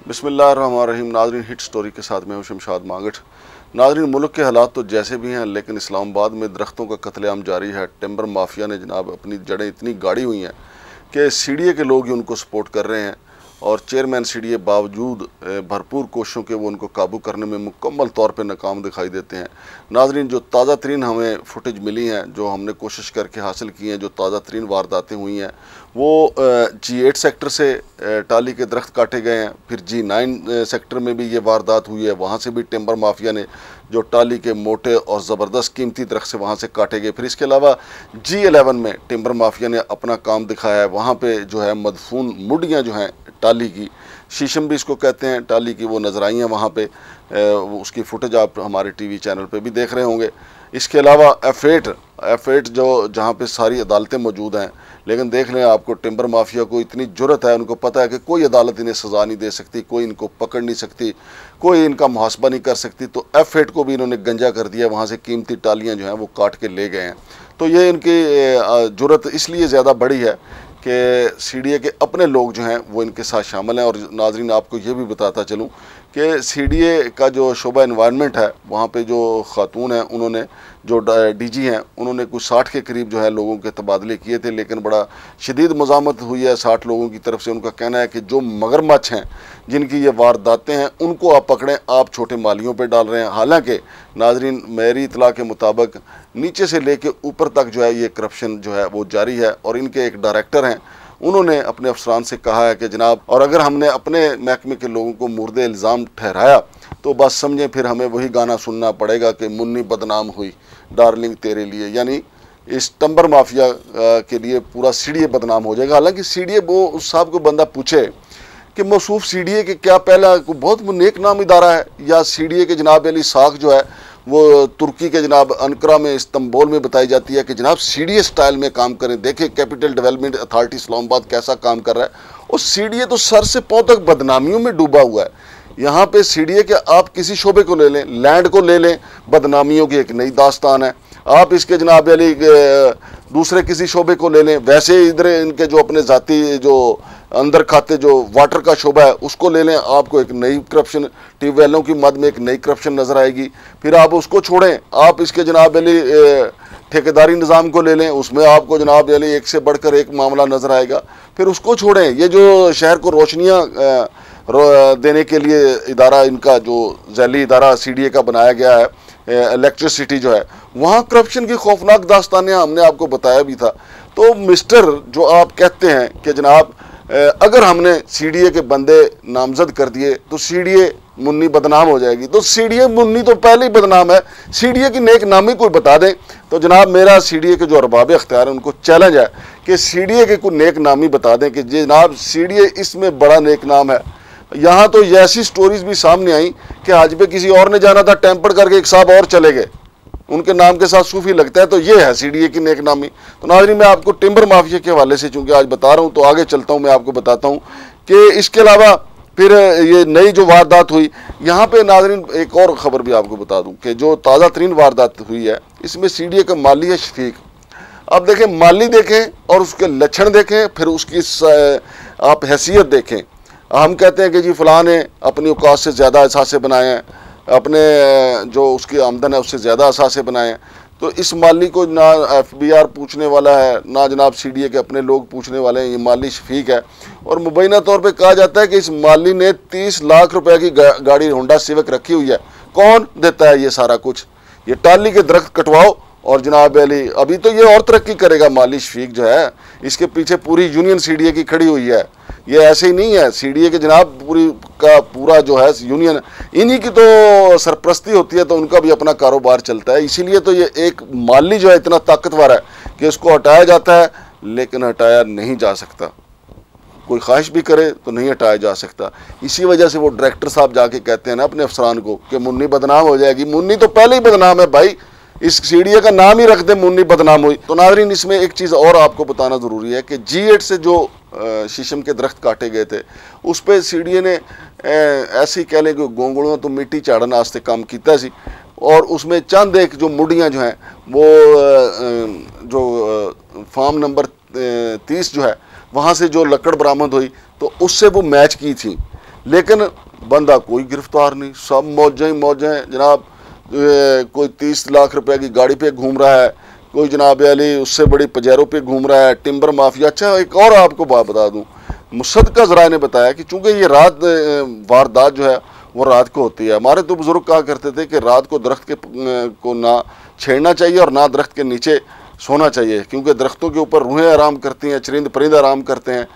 बिस्मिल्लाहिर्रहमानिर्रहीम। नाज़रीन, hit story के साथ में हूँ शमशाद मांगट। नाज़रीन, मुल्क के हालात तो जैसे भी हैं, लेकिन इस्लामाबाद में दरख्तों का कत्लेआम जारी है। टिम्बर माफिया ने जनाब अपनी जड़ें इतनी गाड़ी हुई हैं कि सीडीए के लोग ही उनको सपोर्ट कर रहे हैं और चेयरमैन सीडीए बावजूद भरपूर कोशिशों के वो उनको काबू करने में मुकम्मल तौर पे नाकाम दिखाई देते हैं। नाज़रीन, जो ताज़ा तरीन हमें फुटेज मिली हैं, जो हमने कोशिश करके हासिल की हैं, जो ताज़ा तरीन वारदातें हुई हैं, वो G8 सेक्टर से टाली के दरख्त काटे गए हैं। फिर G9 सेक्टर में भी ये वारदात हुई है, वहाँ से भी टिम्बर माफिया ने जो टाली के मोटे और ज़बरदस्त कीमती दरख्त से वहाँ से काटे गए। फिर इसके अलावा G11 में टिम्बर माफिया ने अपना काम दिखाया है। वहाँ पे जो है मदफून मुडियाँ जो हैं टाली की, शीशम भी इसको कहते हैं, टाली की वो नज़र आई हैं वहाँ पे। उसकी फुटेज आप हमारे टीवी चैनल पे भी देख रहे होंगे। इसके अलावा F8 जो जहाँ पे सारी अदालतें मौजूद हैं, लेकिन देख लें, आपको टिम्बर माफिया को इतनी जुर्रत है, उनको पता है कि कोई अदालत इन्हें सज़ा नहीं दे सकती, कोई इनको पकड़ नहीं सकती, कोई इनका मुहासबा नहीं कर सकती। तो F8 को भी इन्होंने गंजा कर दिया, वहाँ से कीमती टालियाँ जो हैं वो काट के ले गए हैं। तो ये इनकी जुर्रत इसलिए ज़्यादा बड़ी है कि सीडीए के अपने लोग जो हैं वो इनके साथ शामिल हैं। और नाजरीन, आपको ये भी बताता चलूँ कि सीडीए का जो शोबा एनवायरनमेंट है, वहाँ पे जो खातून हैं, उन्होंने जो डीजी हैं, उन्होंने कुछ 60 के करीब जो है लोगों के तबादले किए थे, लेकिन बड़ा शदीद मज़ामत हुई है 60 लोगों की तरफ से। उनका कहना है कि जो मगरमच्छ हैं, जिनकी ये वारदातें हैं, उनको आप पकड़ें, आप छोटे मालियों पे डाल रहे हैं। हालांकि नाजरीन, मेरी इतला के मुताबिक नीचे से लेके ऊपर तक जो है ये करप्शन जो है वो जारी है। और इनके एक डायरेक्टर हैं, उन्होंने अपने अफसरान से कहा है कि जनाब, और अगर हमने अपने महकमे के लोगों को मुर्दे इल्ज़ाम ठहराया तो बस समझें फिर हमें वही गाना सुनना पड़ेगा कि मुन्नी बदनाम हुई डार्लिंग तेरे लिए। यानी इस टिम्बर माफिया के लिए पूरा सीडीए बदनाम हो जाएगा। हालांकि सीडीए, वो उस साहब को बंदा पूछे कि मौसूफ सीडीए के क्या पहला को बहुत नेक नाम इदारा है, या सीडीए के जनाब अली साख जो है वो तुर्की के जनाब अनकरा में, इस्तांबुल में बताई जाती है कि जनाब सीडीए स्टाइल में काम करें। देखें कैपिटल डेवलपमेंट अथॉरिटी इस्लामाबाद कैसा काम कर रहा है। और सीडीए तो सर से पांव तक बदनामियों में डूबा हुआ है। यहाँ पे सीडीए के आप किसी शोबे को ले लें, लैंड को ले लें, बदनामियों की एक नई दास्तान है। आप इसके जनाब अली दूसरे किसी शोबे को ले लें, वैसे इधर इनके जो अपने ज़ाती जो अंदर खाते जो वाटर का शोबा है उसको ले लें, आपको एक नई करप्शन, ट्यूबवेलों की मद में एक नई करप्शन नज़र आएगी। फिर आप उसको छोड़ें, आप इसके जनाब अली ठेकेदारी निज़ाम को ले लें, उसमें आपको जनाब अली एक से बढ़कर एक मामला नज़र आएगा। फिर उसको छोड़ें, ये जो शहर को रोशनियाँ देने के लिए इदारा, इनका जो जैली इदारा सीडीए का बनाया गया है, इलेक्ट्रिसिटी जो है, वहाँ करप्शन की खौफनाक दास्तानें हमने आपको बताया भी था। तो मिस्टर, जो आप कहते हैं कि जनाब अगर हमने सीडीए के बंदे नामजद कर दिए तो सीडीए मुन्नी बदनाम हो जाएगी, तो सीडीए मुन्नी तो पहले ही बदनाम है। सीडीए की नेक नामी कोई बता दें तो जनाब, मेरा सीडीए के जो अरबाब अख्तियार है उनको चैलेंज है कि सीडीए के कोई नेक नामी बता दें कि जनाब सीडीए इसमें बड़ा नेक नाम है। यहाँ तो ऐसी स्टोरीज भी सामने आई कि आज पे किसी और ने जाना था, टेम्पर करके एक साहब और चले गए, उनके नाम के साथ सूफी लगता है। तो ये है सीडीए की नेक नामी। तो नाज़रीन, मैं आपको टिम्बर माफिया के हवाले से चूंकि आज बता रहा हूँ, तो आगे चलता हूँ, मैं आपको बताता हूँ कि इसके अलावा फिर ये नई जो वारदात हुई यहाँ पे। नाज़रीन, एक और ख़बर भी आपको बता दूँ कि जो ताज़ा तरीन वारदात हुई है, इसमें सीडीए का माली है शफीक। अब देखें, माली देखें और उसके लक्षण देखें, फिर उसकी आप हैसियत देखें। हम कहते हैं कि जी फ़लाँ ने अपनी औकात से ज़्यादा असासे बनाए हैं, अपने जो उसकी आमदन है उससे ज़्यादा असासे बनाए हैं। तो इस माली को ना FBR पूछने वाला है, ना जनाब सीडीए के अपने लोग पूछने वाले हैं। ये माली शफीक है और मुबैना तौर पे कहा जाता है कि इस माली ने 30 लाख रुपए की गाड़ी होंडा सिविक रखी हुई है। कौन देता है ये सारा कुछ? ये टाली के दरख्त कटवाओ और जनाब अली, अभी तो ये और तरक्की करेगा माली शफीक जो है। इसके पीछे पूरी यूनियन सीडीए की खड़ी हुई है। ये ऐसे ही नहीं है, सीडीए के जनाब पूरी का पूरा जो है यूनियन, इन्हीं की तो सरपरस्ती होती है, तो उनका भी अपना कारोबार चलता है। इसीलिए तो ये एक माली जो है इतना ताकतवर है कि इसको हटाया जाता है, लेकिन हटाया नहीं जा सकता। कोई ख्वाहिश भी करे तो नहीं हटाया जा सकता। इसी वजह से वो डायरेक्टर साहब जाके कहते हैं ना अपने अफसरान को कि मुन्नी बदनाम हो जाएगी। मुन्नी तो पहले ही बदनाम है भाई, इस सीडीए का नाम ही रख दे मुन्नी बदनाम हुई। तो नाज़रीन, इसमें एक चीज़ और आपको बताना ज़रूरी है कि G8 से जो शीशम के दरख्त काटे गए थे, उस पर सीडीए ने ऐसे ही कह लें कि गोंगड़ों तो मिट्टी चाड़न वास्ते काम किया सी। और उसमें चंद एक जो मुड़ियाँ जो हैं वो जो फार्म नंबर 30 जो है वहाँ से जो लकड़ बरामद हुई तो उससे वो मैच की थी। लेकिन बंदा कोई गिरफ्तार नहीं, सब मौजें ही मौजें जनाब। कोई 30 लाख रुपए की गाड़ी पे घूम रहा है, कोई जनाब अली उससे बड़ी पजेरों पे घूम रहा है, टिम्बर माफिया। अच्छा एक और आपको बात बता दूं, मुसद्दका ज़राए ने बताया कि चूंकि ये रात वारदात जो है वो रात को होती है। हमारे तो बुजुर्ग कहा करते थे कि रात को दरख्त के को ना छेड़ना चाहिए और ना दरख्त के नीचे सोना चाहिए, क्योंकि दरख्तों के ऊपर रूहें आराम करती हैं, चरिंद परिंद आराम करते हैं।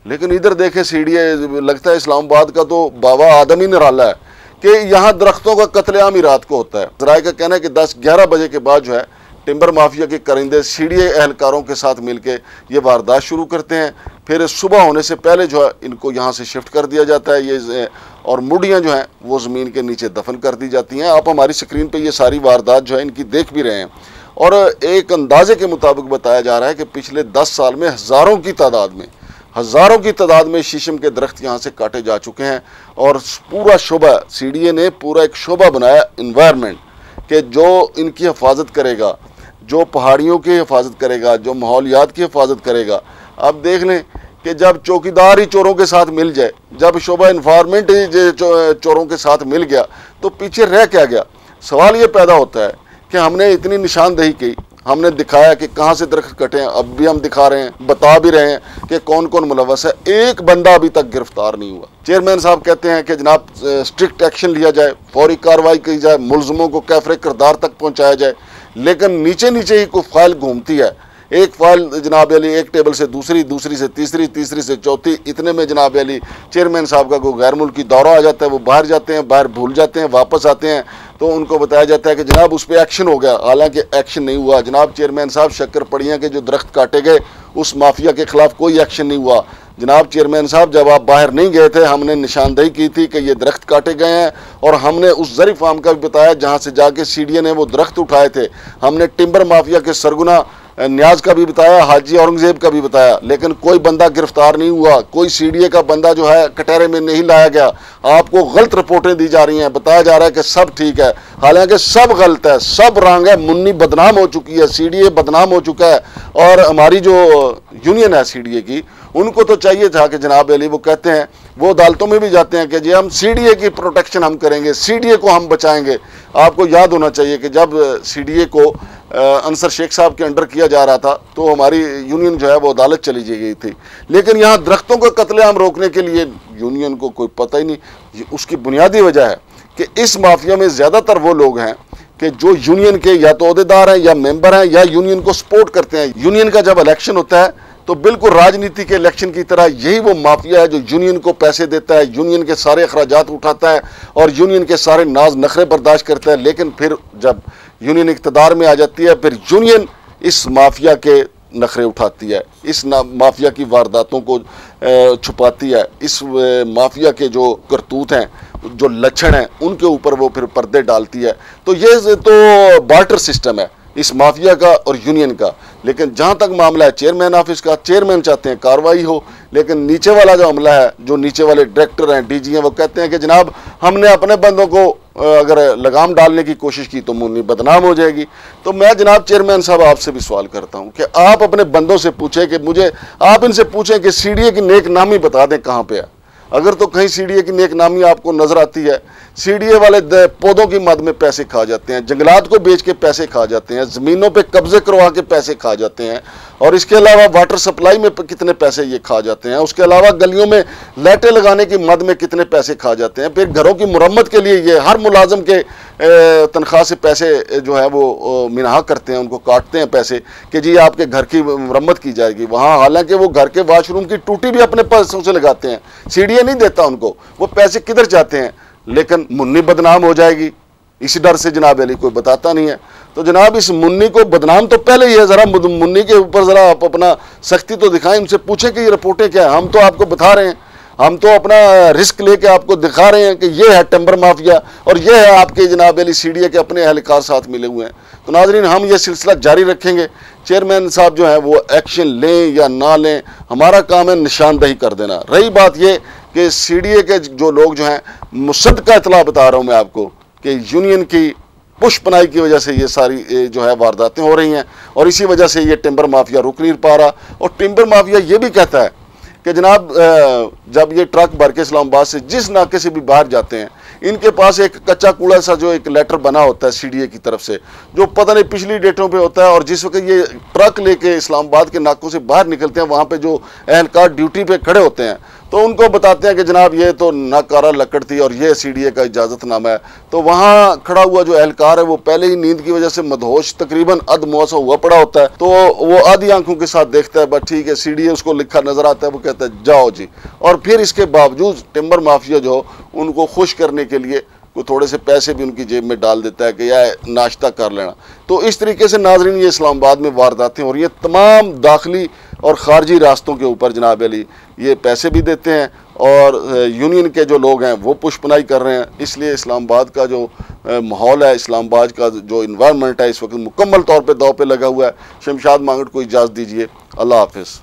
लेकिन इधर देखें सीढ़ियाँ, लगता है इस्लामाबाद का तो बाबा आदम ही निराला है कि यहाँ दरख्तों का कत्लेआम ही रात को होता है। ज़राए का कहना है कि 10-11 बजे के बाद जो है टिम्बर माफिया के करिंदे सीढ़ी एहलकारों के साथ मिलकर ये वारदात शुरू करते हैं। फिर सुबह होने से पहले जो है इनको यहाँ से शिफ्ट कर दिया जाता है ये, और मुड़ियाँ जो हैं वो ज़मीन के नीचे दफन कर दी जाती हैं। आप हमारी स्क्रीन पे ये सारी वारदात जो है इनकी देख भी रहे हैं। और एक अंदाजे के मुताबिक बताया जा रहा है कि पिछले 10 साल में हज़ारों की तादाद में शीशम के दरख्त यहाँ से काटे जा चुके हैं। और पूरा शोबा CDA ने पूरा एक शोबा बनाया इन्वायरमेंट कि जो इनकी हिफाजत करेगा, जो पहाड़ियों की हिफाजत करेगा, जो माहौलियात की हिफाजत करेगा। आप देख लें कि जब चौकीदार ही चोरों के साथ मिल जाए, जब शोबा इन्वायरमेंट ही चोरों के साथ मिल गया, तो पीछे रह क्या गया। सवाल ये पैदा होता है कि हमने इतनी निशानदेही की, हमने दिखाया कि कहाँ से दरख्त कटे हैं, अब भी हम दिखा रहे हैं, बता भी रहे हैं कि कौन कौन मुलव्वस है, एक बंदा अभी तक गिरफ्तार नहीं हुआ। चेयरमैन साहब कहते हैं कि जनाब स्ट्रिक्ट एक्शन लिया जाए, फौरी कार्रवाई की जाए, मुलजमों को कैफरे किरदार तक पहुँचाया जाए। लेकिन नीचे नीचे ही कोई फाइल घूमती है, एक फाइल जनाब अली एक टेबल से दूसरी, दूसरी से तीसरी, तीसरी से चौथी, इतने में जनाब अली चेयरमैन साहब का कोई गैर मुल्की दौरा आ जाता है, वो बाहर जाते हैं, बाहर भूल जाते हैं, वापस आते हैं तो उनको बताया जाता है कि जनाब उस पर एक्शन हो गया, हालांकि एक्शन नहीं हुआ। जनाब चेयरमैन साहब शक्कर पड़ियाँ के जो दरख्त काटे गए उस माफिया के खिलाफ कोई एक्शन नहीं हुआ। जनाब चेयरमैन साहब जब आप बाहर नहीं गए थे, हमने निशानदेही की थी कि ये दरख्त काटे गए हैं, और हमने उस जरी फार्म का भी बताया जहाँ से जाके CDA ने वो दरख्त उठाए थे। हमने टिम्बर माफिया के सरगुना न्याज का भी बताया, हाजी औरंगजेब का भी बताया, लेकिन कोई बंदा गिरफ्तार नहीं हुआ, कोई CDA का बंदा जो है कटहरे में नहीं लाया गया। आपको गलत रिपोर्टें दी जा रही हैं, बताया जा रहा है कि सब ठीक है, हालांकि सब गलत है, सब रंग है। मुन्नी बदनाम हो चुकी है, CDA बदनाम हो चुका है। और हमारी जो यूनियन है CDA की, उनको तो चाहिए था कि जनाब अली, वो कहते हैं, वो अदालतों में भी जाते हैं कि जी हम CDA की प्रोटेक्शन हम करेंगे, CDA को हम बचाएंगे। आपको याद होना चाहिए कि जब CDA को अंसर शेख साहब के अंडर किया जा रहा था तो हमारी यूनियन जो है वो अदालत चली गई थी। लेकिन यहाँ दरख्तों का कत्लेआम रोकने के लिए यूनियन को कोई पता ही नहीं। उसकी बुनियादी वजह है कि इस माफिया में ज़्यादातर वो लोग हैं कि जो यूनियन के या तो अहदेदार हैं या मेंबर हैं या यूनियन को सपोर्ट करते हैं। यूनियन का जब इलेक्शन होता है तो बिल्कुल राजनीति के इलेक्शन की तरह यही वो माफिया है जो यूनियन को पैसे देता है, यूनियन के सारे अखराजात उठाता है और यूनियन के सारे नाज नखरे बर्दाश्त करता है। लेकिन फिर जब यूनियन इक़्तिदार में आ जाती है, फिर यूनियन इस माफिया के नखरे उठाती है, इस माफिया की वारदातों को छुपाती है, इस माफिया के जो करतूत हैं, जो लक्षण हैं, उनके ऊपर वो फिर पर्दे डालती है। तो ये तो बार्टर सिस्टम है इस माफिया का और यूनियन का। लेकिन जहाँ तक मामला है चेयरमैन ऑफिस का, चेयरमैन चाहते हैं कार्रवाई हो, लेकिन नीचे वाला जो अमला है, जो नीचे वाले डायरेक्टर हैं, DG हैं, वो कहते हैं कि जनाब हमने अपने बंदों को अगर लगाम डालने की कोशिश की तो मुन्नी बदनाम हो जाएगी। तो मैं जनाब चेयरमैन साहब आपसे भी सवाल करता हूँ कि आप अपने बंदों से पूछें कि मुझे, आप इनसे पूछें कि CDA की नेक नामी बता दें कहाँ पे है। अगर तो कहीं CDA की नेक नामी आपको नजर आती है, CDA वाले पौधों की मद में पैसे खा जाते हैं, जंगलात को बेच के पैसे खा जाते हैं, ज़मीनों पे कब्जे करवा के पैसे खा जाते हैं, और इसके अलावा वाटर सप्लाई में कितने पैसे ये खा जाते हैं, उसके अलावा गलियों में लाइटें लगाने की मद में कितने पैसे खा जाते हैं। फिर घरों की मुरम्मत के लिए ये हर मुलाजम के तनख्वाह से पैसे जो है वो मिनाहा करते हैं, उनको काटते हैं पैसे कि जी आपके घर की मुरम्मत की जाएगी वहाँ, हालांकि वो घर के वाशरूम की टूटी भी अपने पैसों से लगाते हैं, CDA नहीं देता उनको, वो पैसे किधर जाते हैं। लेकिन मुन्नी बदनाम हो जाएगी इस डर से जनाब अली कोई बताता नहीं है। तो जनाब इस मुन्नी को बदनाम तो पहले ही है, ज़रा मुन्नी के ऊपर ज़रा आप अपना सख्ती तो दिखाएं, उनसे पूछें कि ये रिपोर्टें क्या है। हम तो आपको बता रहे हैं, हम तो अपना रिस्क लेके आपको दिखा रहे हैं कि ये है टिम्बर माफिया और ये है आपके जनाब अली CDA के अपने एहलकार साथ मिले हुए हैं। तो नाज़रीन हम ये सिलसिला जारी रखेंगे। चेयरमैन साहब जो है वो एक्शन लें या ना लें, हमारा काम है निशानदेही कर देना। रही बात ये कि CDA के जो लोग जो हैं, मुसद्दका इतला बता रहा हूँ मैं आपको कि यूनियन की पुष्पनाई की वजह से ये सारी जो है वारदातें हो रही हैं और इसी वजह से ये टिम्बर माफिया रुक नहीं पा रहा। और टिम्बर माफिया ये भी कहता है कि जनाब जब ये ट्रक भर के इस्लामाबाद से जिस नाके से भी बाहर जाते हैं, इनके पास एक कच्चा कूड़ा सा जो एक लेटर बना होता है सीडीए की तरफ से, जो पता नहीं पिछली डेटों पे होता है, और जिस वक्त ये ट्रक लेके इस्लामाबाद के नाकों से बाहर निकलते हैं, वहाँ पे जो एहलकार ड्यूटी पे खड़े होते हैं तो उनको बताते हैं कि जनाब ये तो नाकारा लकड़ थी और ये सीडीए का इजाज़तनामा है। तो वहाँ खड़ा हुआ जो एहलकार है वो पहले ही नींद की वजह से मदहोश तकरीबन अधमौसा हुआ पड़ा होता है, तो वो आधी आंखों के साथ देखता है, बस ठीक है सीडीए उसको लिखा नजर आता है, वो कहता है जाओ जी। और फिर इसके बावजूद टिम्बर माफिया जो उनको खुश करने के लिए को थोड़े से पैसे भी उनकी जेब में डाल देता है कि यार नाश्ता कर लेना। तो इस तरीके से नाजरीन ये इस्लामाबाद में वारदातें और ये तमाम दाखिली और ख़ारजी रास्तों के ऊपर जनाब अली ये पैसे भी देते हैं, और यूनियन के जो लोग हैं वो पुष्पनाई कर रहे हैं। इसलिए इस्लामाबाद का जो माहौल है, इस्लामाबाद का जो इन्वायरमेंट है, इस वक्त मुकम्मल तौर पर दाव पे लगा हुआ है। शमशाद मांगट को इजाज़त दीजिए, अल्लाह हाफिज़।